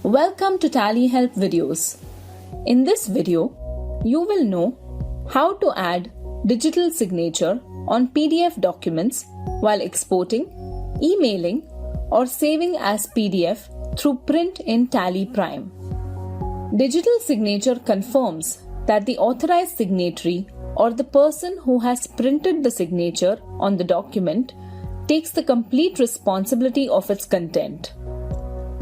Welcome to TallyHelp videos. In this video, you will know how to add digital signature on PDF documents while exporting, emailing, or saving as PDF through print in TallyPrime. Digital signature confirms that the authorized signatory or the person who has printed the signature on the document takes the complete responsibility of its content.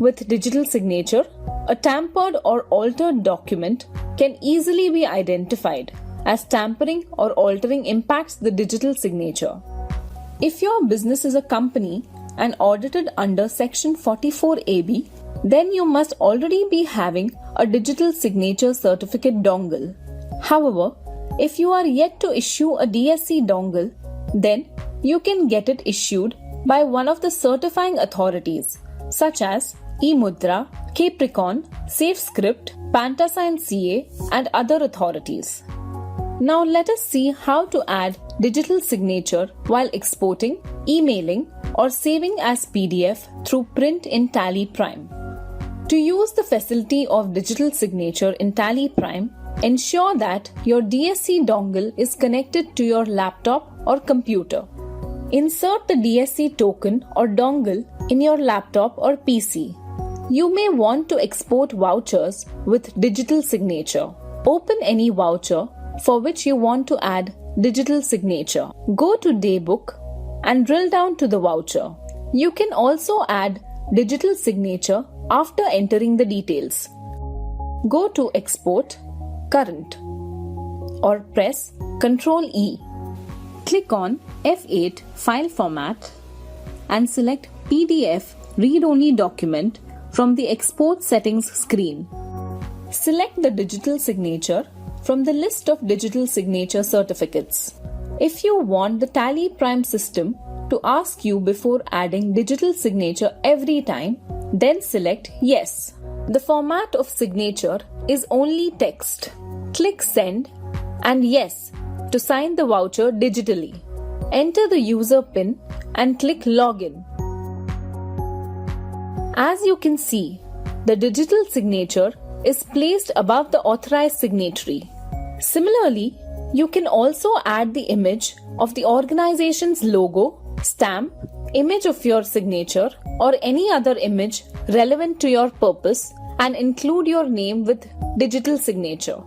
With digital signature, a tampered or altered document can easily be identified as tampering or altering impacts the digital signature. If your business is a company and audited under Section 44AB, then you must already be having a digital signature certificate dongle. However, if you are yet to issue a DSC dongle, then you can get it issued by one of the certifying authorities such as eMudra, Capricorn, SafeScript, Pantasign CA and other authorities. Now let us see how to add digital signature while exporting, emailing or saving as PDF through print in TallyPrime. To use the facility of digital signature in TallyPrime, ensure that your DSC dongle is connected to your laptop or computer. Insert the DSC token or dongle in your laptop or PC. You may want to export vouchers with digital signature. Open any voucher for which you want to add digital signature. Go to Daybook and drill down to the voucher. You can also add digital signature after entering the details. Go to Export, Current, or press Ctrl E. Click on F8 File Format and select PDF Read-Only Document from the Export Settings screen. Select the digital signature from the list of digital signature certificates. If you want the TallyPrime system to ask you before adding digital signature every time, then select Yes. The format of signature is only text. Click Send and Yes to sign the voucher digitally. Enter the user PIN and click Login. As you can see, the digital signature is placed above the authorized signatory. Similarly, you can also add the image of the organization's logo, stamp, image of your signature, or any other image relevant to your purpose and include your name with digital signature.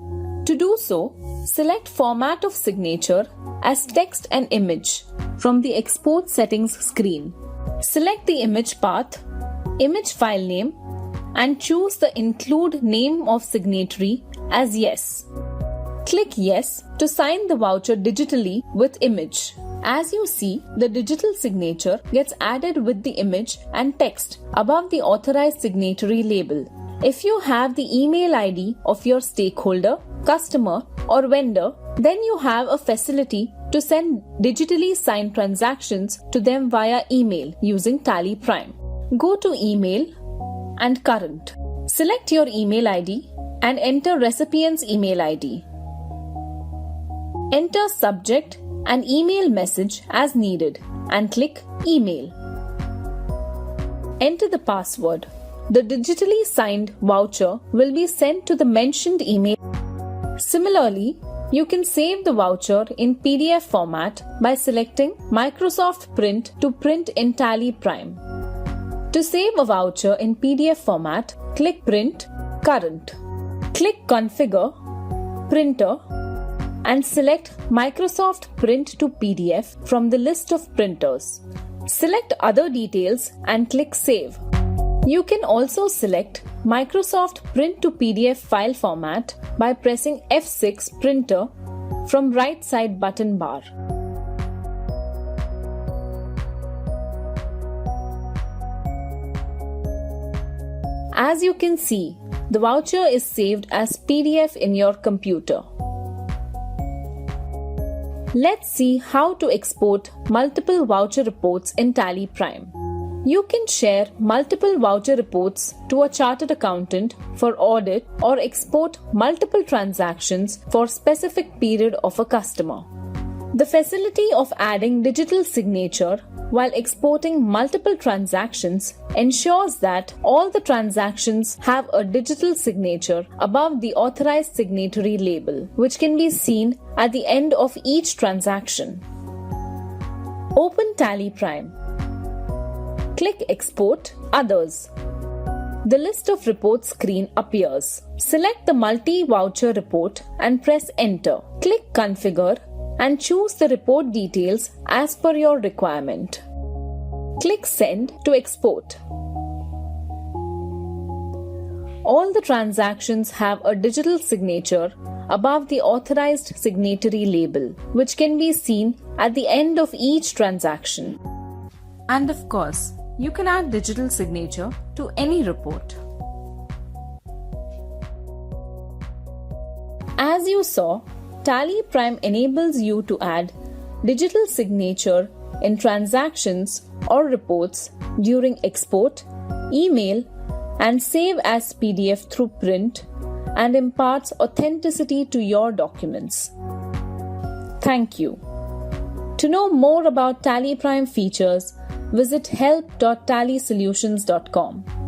To do so, select Format of Signature as text and image from the Export Settings screen. Select the image path, image file name, and choose the Include Name of Signatory as Yes. Click Yes to sign the voucher digitally with image. As you see, the digital signature gets added with the image and text above the authorized signatory label. If you have the email ID of your stakeholder, customer, or vendor, then you have a facility to send digitally signed transactions to them via email using TallyPrime. Go to Email and Current. Select your email ID and enter recipient's email ID. Enter subject and email message as needed and click Email. Enter the password. The digitally signed voucher will be sent to the mentioned email. Similarly, you can save the voucher in PDF format by selecting Microsoft Print to print in TallyPrime. To save a voucher in PDF format, click Print, Current. Click Configure, Printer, and select Microsoft Print to PDF from the list of printers. Select other details and click Save. You can also select Microsoft Print to PDF file format by pressing F6 Printer from right side button bar. As you can see, the voucher is saved as PDF in your computer. Let's see how to export multiple voucher reports in TallyPrime. You can share multiple voucher reports to a chartered accountant for audit or export multiple transactions for specific period of a customer. The facility of adding digital signature while exporting multiple transactions ensures that all the transactions have a digital signature above the authorized signatory label, which can be seen at the end of each transaction. Open TallyPrime. Click Export Others. The list of reports screen appears. Select the Multi-Voucher report and press Enter. Click Configure and choose the report details as per your requirement. Click Send to export. All the transactions have a digital signature above the authorized signatory label, which can be seen at the end of each transaction. And of course, you can add digital signature to any report. As you saw, TallyPrime enables you to add digital signature in transactions or reports during export, email, and save as PDF through print, and imparts authenticity to your documents. Thank you. To know more about TallyPrime features, visit help.tallysolutions.com.